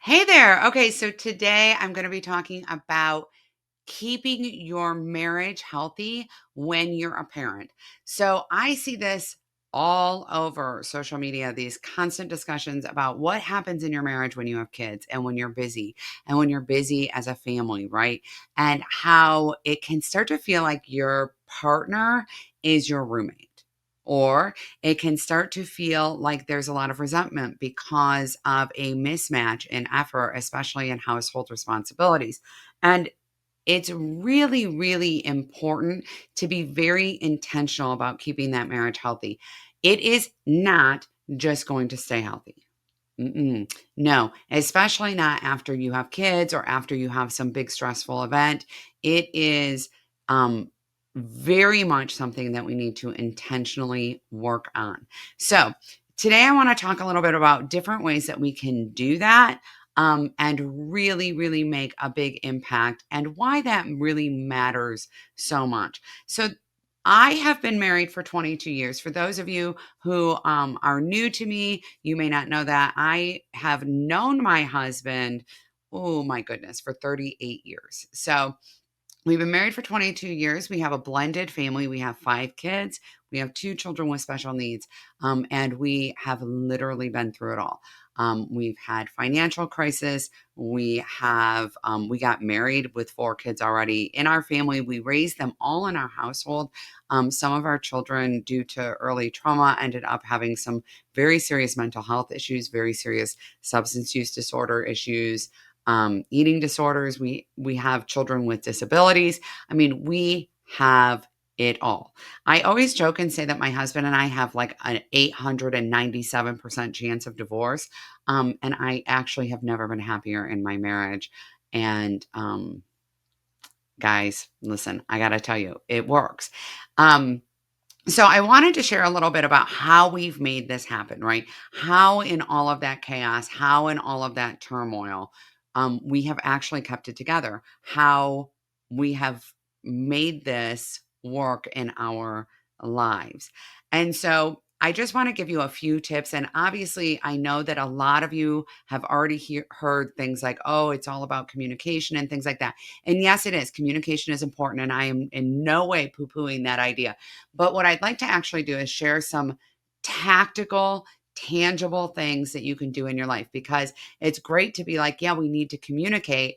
Hey there. Okay, so today I'm going to be talking about keeping your marriage healthy when you're a parent. So I see this all over social media, these constant discussions about what happens in your marriage when you have kids and when you're busy and when you're busy as a family, right? And how it can start to feel like your partner is your roommate. Or it can start to feel like there's a lot of resentment because of a mismatch in effort, especially in household responsibilities. And it's really, really important to be very intentional about keeping that marriage healthy. It is not just going to stay healthy. Mm-mm. No, especially not after you have kids or after you have some big stressful event. It is very much something that we need to intentionally work on. So, today I want to talk a little bit about different ways that we can do that and really, really make a big impact and why that really matters so much. So, I have been married for 22 years. For those of you who are new to me, you may not know that I have known my husband, oh my goodness, for 38 years. So we've been married for 22 years. We have a blended family. We have 5 kids. We have 2 children with special needs. And we have literally been through it all. We've had financial crisis. We got married with 4 kids already in our family. We raised them all in our household. Some of our children, due to early trauma, ended up having some very serious mental health issues, very serious substance use disorder issues, eating disorders. We have children with disabilities. I mean, we have it all. I always joke and say that my husband and I have like an 897% chance of divorce. And I actually have never been happier in my marriage. And guys, listen, I got to tell you, it works. Um, so I wanted to share a little bit about how we've made this happen, right? How in all of that chaos, how in all of that turmoil, we have actually kept it together. How we have made this work in our lives. And so I just want to give you a few tips. And obviously, I know that a lot of you have already heard things like, oh, it's all about communication and things like that. And yes, it is. Communication is important. And I am in no way poo pooing that idea. But what I'd like to actually do is share some tactical, tangible things that you can do in your life because it's great to be like, yeah, we need to communicate,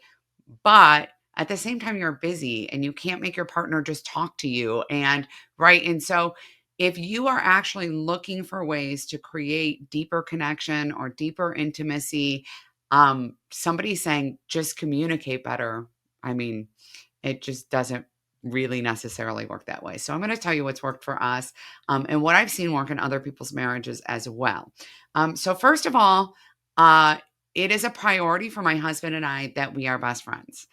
but at the same time, you're busy and you can't make your partner just talk to you. And right. And so, if you are actually looking for ways to create deeper connection or deeper intimacy, somebody saying just communicate better. I mean, it just doesn't really necessarily work that way. So I'm going to tell you what's worked for us and what I've seen work in other people's marriages as well. So first of all, it is a priority for my husband and I that we are best friends.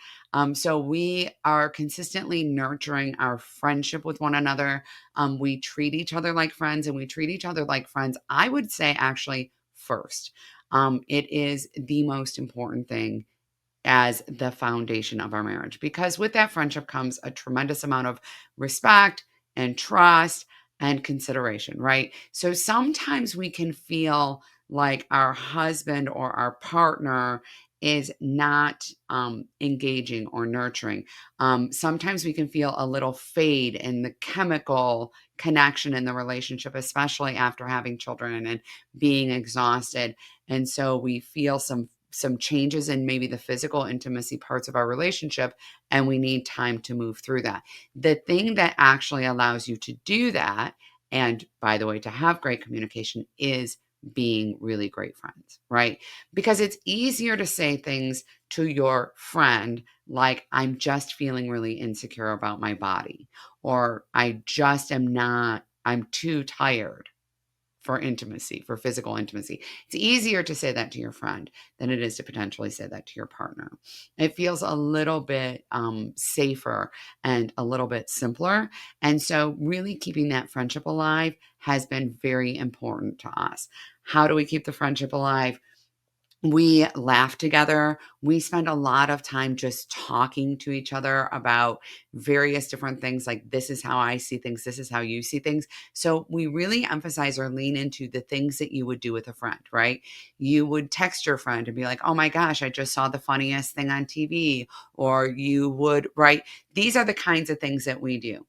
So we are consistently nurturing our friendship with one another. We treat each other like friends and we treat each other like friends, I would say, actually, first. It is the most important thing as the foundation of our marriage because with that friendship comes a tremendous amount of respect and trust and consideration, right? So sometimes we can feel like our husband or our partner is not engaging or nurturing. Sometimes we can feel a little fade in the chemical connection in the relationship, especially after having children and being exhausted. And so we feel some changes in maybe the physical intimacy parts of our relationship, and we need time to move through that. The thing that actually allows you to do that, and by the way, to have great communication, is being really great friends, right? Because it's easier to say things to your friend like, I'm just feeling really insecure about my body, or I just am not, I'm too tired for intimacy, for physical intimacy. It's easier to say that to your friend than it is to potentially say that to your partner. It feels a little bit safer and a little bit simpler. And so, really keeping that friendship alive has been very important to us. How do we keep the friendship alive? We laugh together. We spend a lot of time just talking to each other about various different things like, this is how I see things, this is how you see things. So we really emphasize or lean into the things that you would do with a friend, right? You would text your friend and be like, oh my gosh, I just saw the funniest thing on TV. Or you would, right? These are the kinds of things that we do.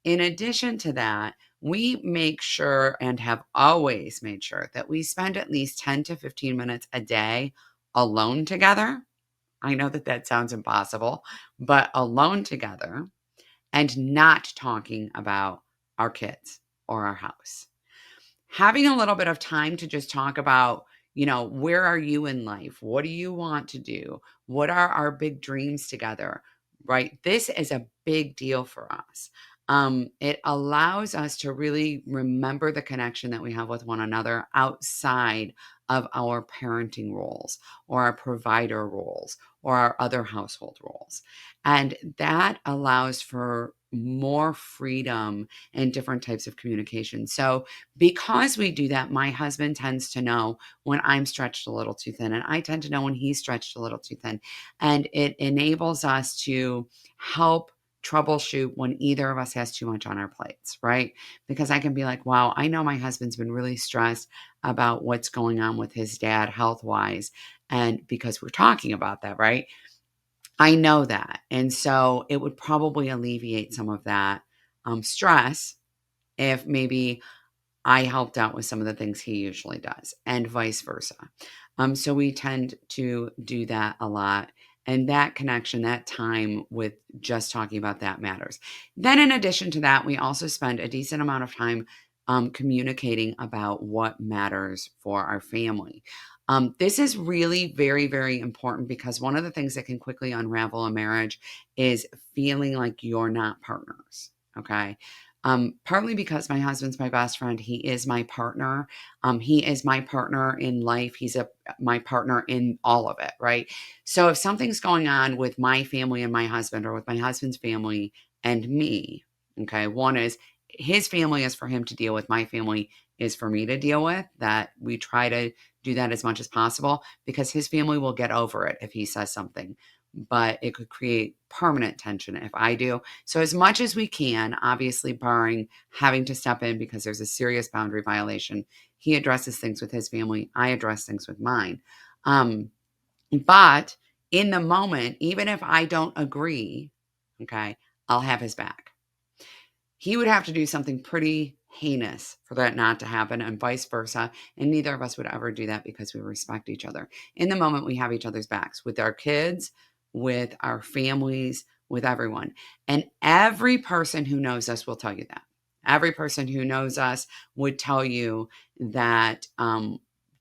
In addition to that, we make sure and have always made sure that we spend at least 10 to 15 minutes a day alone together. I know that that sounds impossible, but alone together and not talking about our kids or our house. Having a little bit of time to just talk about, where are you in life? What do you want to do? What are our big dreams together? Right? This is a big deal for us. It allows us to really remember the connection that we have with one another outside of our parenting roles or our provider roles or our other household roles. And that allows for more freedom and different types of communication. So, because we do that, my husband tends to know when I'm stretched a little too thin, and I tend to know when he's stretched a little too thin. And it enables us to help troubleshoot when either of us has too much on our plates, right? Because I can be like, wow, I know my husband's been really stressed about what's going on with his dad health wise. And because we're talking about that, right? I know that. And so it would probably alleviate some of that stress if maybe I helped out with some of the things he usually does, and vice versa. So we tend to do that a lot. And that connection, that time with just talking about that matters. Then, in addition to that, we also spend a decent amount of time communicating about what matters for our family. This is really very, very important because one of the things that can quickly unravel a marriage is feeling like you're not partners. Okay. Partly because my husband's my best friend. He is my partner. He is my partner in life. He's my partner in all of it, right? So if something's going on with my family and my husband, or with my husband's family and me, okay, one is his family is for him to deal with. My family is for me to deal with. That we try to do that as much as possible because his family will get over it if he says something, but it could create permanent tension if I do. So, as much as we can, obviously, barring having to step in because there's a serious boundary violation, he addresses things with his family. I address things with mine. Um, but in the moment, even if I don't agree, okay, I'll have his back. He would have to do something pretty heinous for that not to happen, and vice versa. And neither of us would ever do that because we respect each other. In the moment, we have each other's backs with our kids, with our families, with everyone. And every person who knows us will tell you that. Every person who knows us would tell you that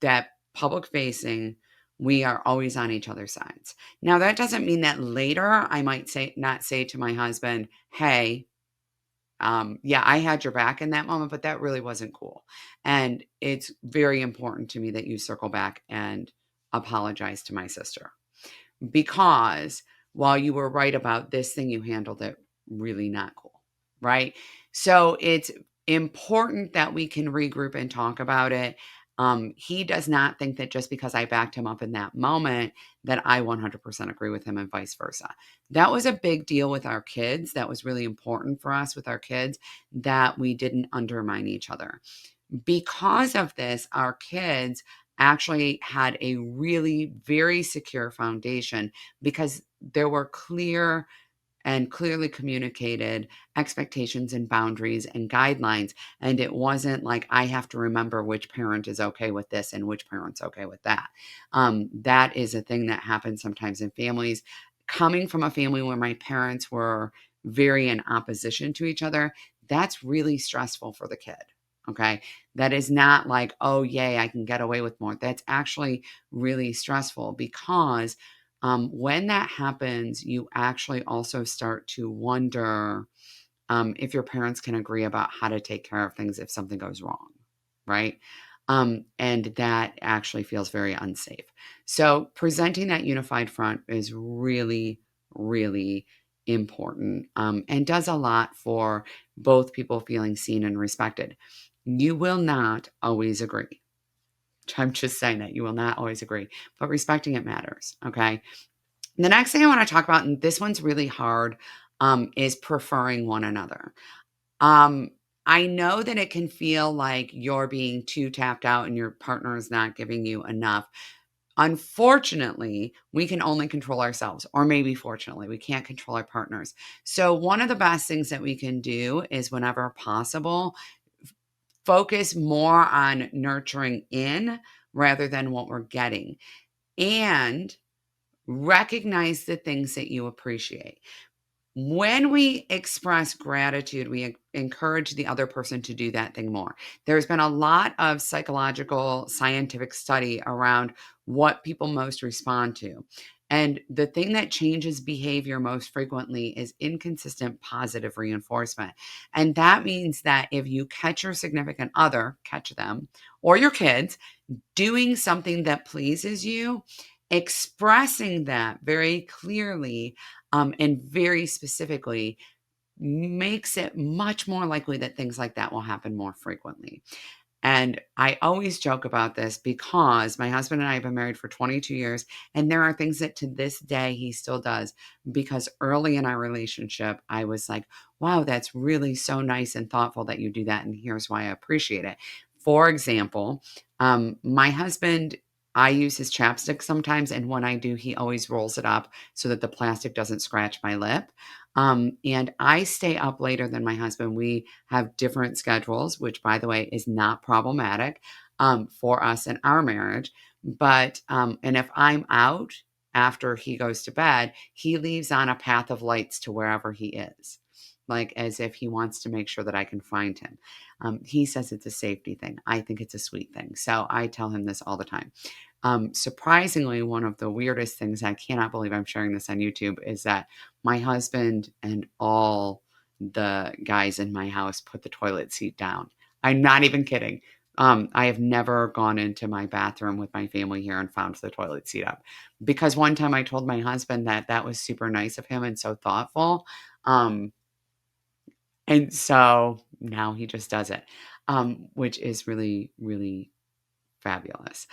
that public facing, we are always on each other's sides. Now, that doesn't mean that later I might not say to my husband, hey, yeah, I had your back in that moment, but that really wasn't cool. And it's very important to me that you circle back and apologize to my sister because while you were right about this thing, you handled it really not cool. Right. So it's important that we can regroup and talk about it. He does not think that just because I backed him up in that moment, that I 100% agree with him and vice versa. That was a big deal with our kids. That was really important for us with our kids that we didn't undermine each other. Because of this, our kids actually had a really very secure foundation because there were clear and clearly communicated expectations and boundaries and guidelines. And it wasn't like I have to remember which parent is okay with this and which parent's okay with that. That is a thing that happens sometimes in families. Coming from a family where my parents were very in opposition to each other, that's really stressful for the kid. Okay. That is not like, oh, yay, I can get away with more. That's actually really stressful because when that happens, you actually also start to wonder if your parents can agree about how to take care of things if something goes wrong, right? And that actually feels very unsafe. So, presenting that unified front is really, really important and does a lot for both people feeling seen and respected. You will not always agree. I'm just saying that you will not always agree, but respecting it matters. Okay. The next thing I want to talk about, and this one's really hard, is preferring one another. Um, I know that it can feel like you're being too tapped out and your partner is not giving you enough. Unfortunately, we can only control ourselves, or maybe fortunately, we can't control our partners. So, one of the best things that we can do is, whenever possible, focus more on nurturing in rather than what we're getting, and recognize the things that you appreciate. When we express gratitude, we encourage the other person to do that thing more. There's been a lot of psychological, scientific study around what people most respond to. And the thing that changes behavior most frequently is inconsistent positive reinforcement. And that means that if you catch your significant other, catch them, or your kids doing something that pleases you, expressing that very clearly and very specifically makes it much more likely that things like that will happen more frequently. And I always joke about this because my husband and I have been married for 22 years, and there are things that to this day he still does. Because early in our relationship, I was like, wow, that's really so nice and thoughtful that you do that. And here's why I appreciate it. For example, my husband, I use his chapstick sometimes, and when I do, he always rolls it up so that the plastic doesn't scratch my lip. And I stay up later than my husband. We have different schedules, which, by the way, is not problematic for us in our marriage. But, and if I'm out after he goes to bed, he leaves on a path of lights to wherever he is, like as if he wants to make sure that I can find him. He says it's a safety thing. I think it's a sweet thing. So I tell him this all the time. Surprisingly, one of the weirdest things, I cannot believe I'm sharing this on YouTube, is that my husband and all the guys in my house put the toilet seat down. I'm not even kidding. I have never gone into my bathroom with my family here and found the toilet seat up, because one time I told my husband that that was super nice of him and so thoughtful. Um, and so now he just does it, which is really, really fabulous.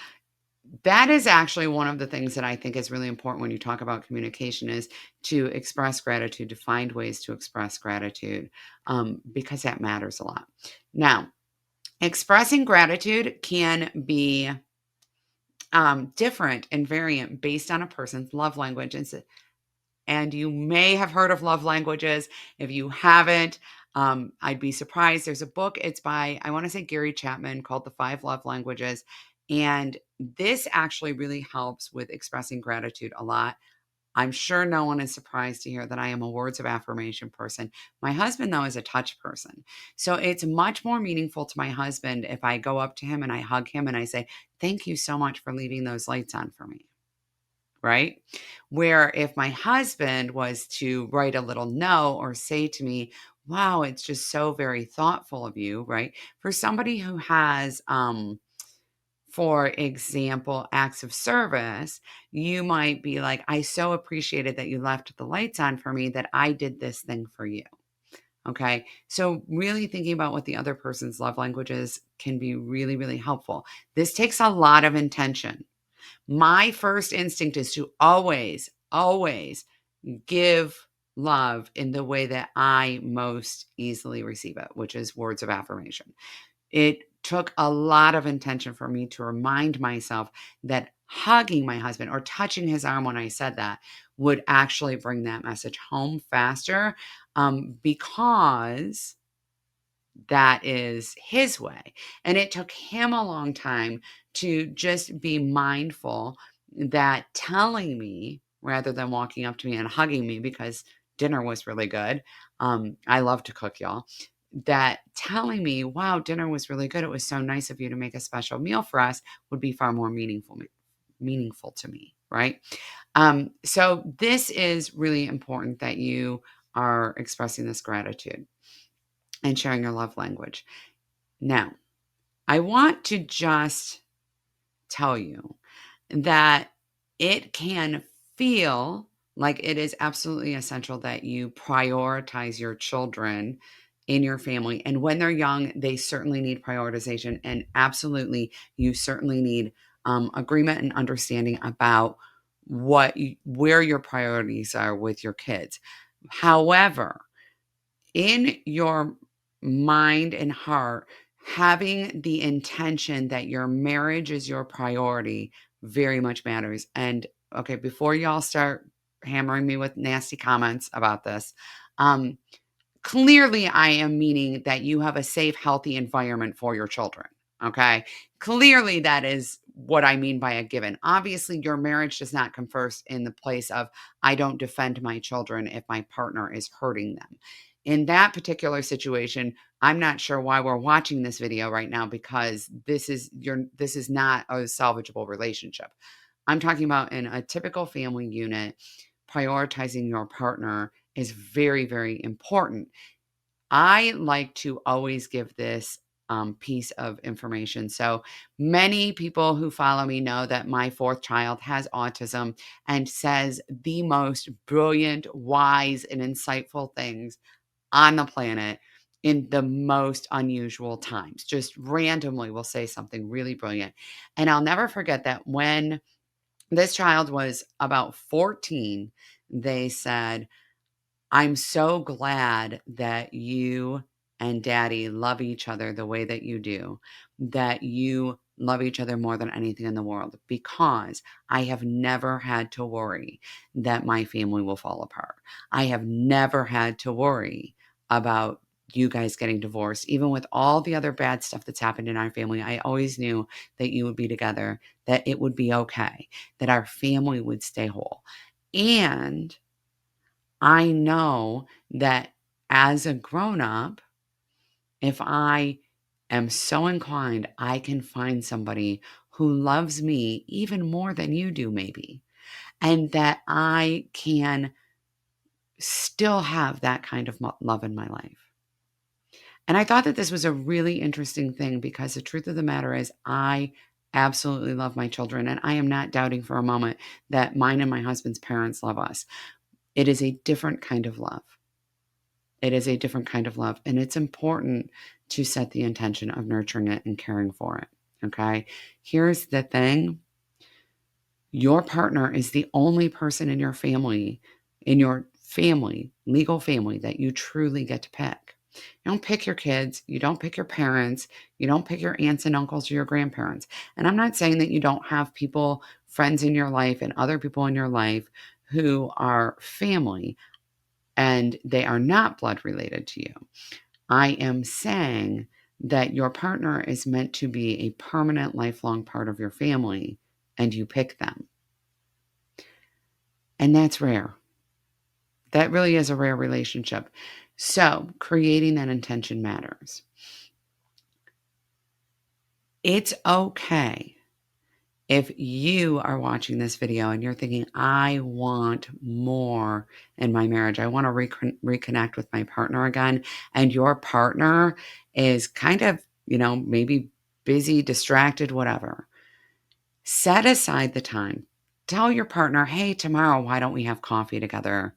That is actually one of the things that I think is really important when you talk about communication, is to express gratitude, to find ways to express gratitude, because that matters a lot. Now, expressing gratitude can be different and variant based on a person's love language. And you may have heard of love languages. If you haven't, I'd be surprised. There's a book, it's by, I want to say, Gary Chapman, called The Five Love Languages. And this actually really helps with expressing gratitude a lot. I'm sure no one is surprised to hear that I am a words of affirmation person. My husband, though, is a touch person. So it's much more meaningful to my husband if I go up to him and I hug him and I say, thank you so much for leaving those lights on for me. Right? Where if my husband was to write a little note or say to me, wow, it's just so very thoughtful of you, right? For somebody who has, for example, acts of service, you might be like, I so appreciated that you left the lights on for me that I did this thing for you. Okay. So, really thinking about what the other person's love language is can be really, really helpful. This takes a lot of intention. My first instinct is to always, always give love in the way that I most easily receive it, which is words of affirmation. It took a lot of intention for me to remind myself that hugging my husband or touching his arm when I said that would actually bring that message home faster, because that is his way. And it took him a long time to just be mindful that telling me rather than walking up to me and hugging me, because dinner was really good. I love to cook, y'all. That telling me, wow, dinner was really good. It was so nice of you to make a special meal for us, would be far more meaningful to me, right? So this is really important that you are expressing this gratitude and sharing your love language. Now, I want to just tell you that it can feel like it is absolutely essential that you prioritize your children in your family. And when they're young, they certainly need prioritization. And absolutely, you certainly need agreement and understanding about where your priorities are with your kids. However, in your mind and heart, having the intention that your marriage is your priority very much matters. And okay, before y'all start hammering me with nasty comments about this, um, clearly I am meaning that you have a safe, healthy environment for your children. Okay. Clearly, that is what I mean by a given. Obviously, your marriage does not come first in the place of I don't defend my children if my partner is hurting them. In that particular situation, I'm not sure why we're watching this video right now because this is not a salvageable relationship. I'm talking about in a typical family unit, prioritizing your partner is very, very important. I like to always give this piece of information. So many people who follow me know that my fourth child has autism and says the most brilliant, wise, and insightful things on the planet in the most unusual times. Just randomly will say something really brilliant. And I'll never forget that when this child was about 14, they said, I'm so glad that you and daddy love each other the way that you do, that you love each other more than anything in the world, because I have never had to worry that my family will fall apart. I have never had to worry about you guys getting divorced. Even with all the other bad stuff that's happened in our family, I always knew that you would be together, that it would be okay, that our family would stay whole. And I know that as a grown up, if I am so inclined, I can find somebody who loves me even more than you do, maybe, and that I can still have that kind of love in my life. And I thought that this was a really interesting thing because the truth of the matter is, I absolutely love my children, and I am not doubting for a moment that mine and my husband's parents love us. It is a different kind of love. It is a different kind of love, and it's important to set the intention of nurturing it and caring for it, okay? Here's the thing. Your partner is the only person in your family, legal family, that you truly get to pick. You don't pick your kids, you don't pick your parents, you don't pick your aunts and uncles or your grandparents. And I'm not saying that you don't have people, friends in your life and other people in your life who are family and they are not blood related to you. I am saying that your partner is meant to be a permanent, lifelong part of your family, and you pick them. And that's rare. That really is a rare relationship. So, creating that intention matters. It's okay if you are watching this video and you're thinking, I want more in my marriage, I want to reconnect with my partner again, and your partner is kind of, maybe busy, distracted, whatever, set aside the time. Tell your partner, hey, tomorrow, why don't we have coffee together?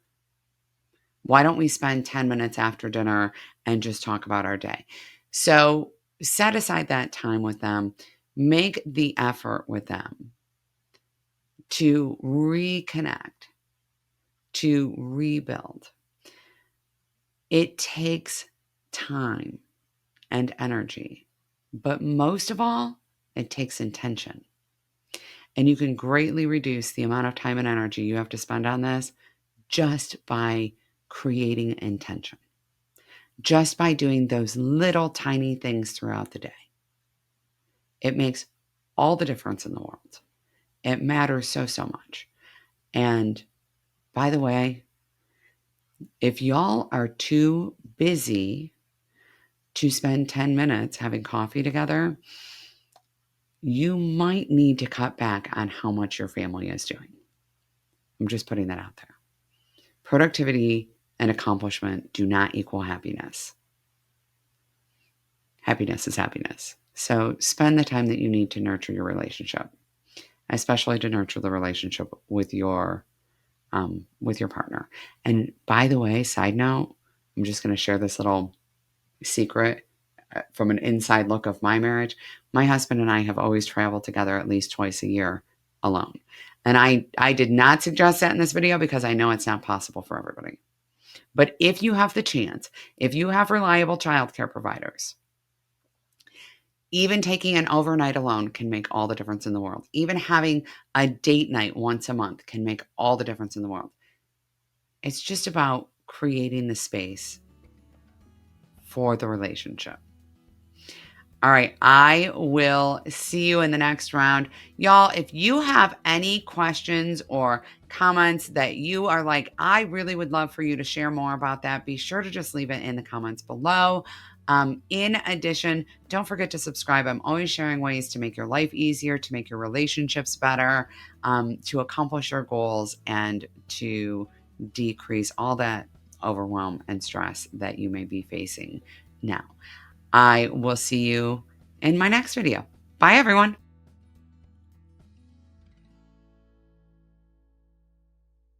Why don't we spend 10 minutes after dinner and just talk about our day? So set aside that time with them, make the effort with them to reconnect, to rebuild. It takes time and energy, but most of all, it takes intention. And you can greatly reduce the amount of time and energy you have to spend on this just by creating intention, just by doing those little tiny things throughout the day. It makes all the difference in the world. It matters so, so much. And by the way, if y'all are too busy to spend 10 minutes having coffee together, you might need to cut back on how much your family is doing. I'm just putting that out there. Productivity and accomplishment do not equal happiness. Happiness is happiness. So spend the time that you need to nurture your relationship, especially to nurture the relationship with your partner. And by the way, side note, I'm just going to share this little secret from an inside look of my marriage, my husband and I have always traveled together at least twice a year alone. And I did not suggest that in this video because I know it's not possible for everybody. But if you have the chance, if you have reliable childcare providers, even taking an overnight alone can make all the difference in the world. Even having a date night once a month can make all the difference in the world. It's just about creating the space for the relationship. All right, I will see you in the next round. Y'all, if you have any questions or comments that you are like, I really would love for you to share more about that, be sure to just leave it in the comments below. In addition, don't forget to subscribe. I'm always sharing ways to make your life easier, to make your relationships better, to accomplish your goals, and to decrease all that overwhelm and stress that you may be facing now. I will see you in my next video. Bye, everyone.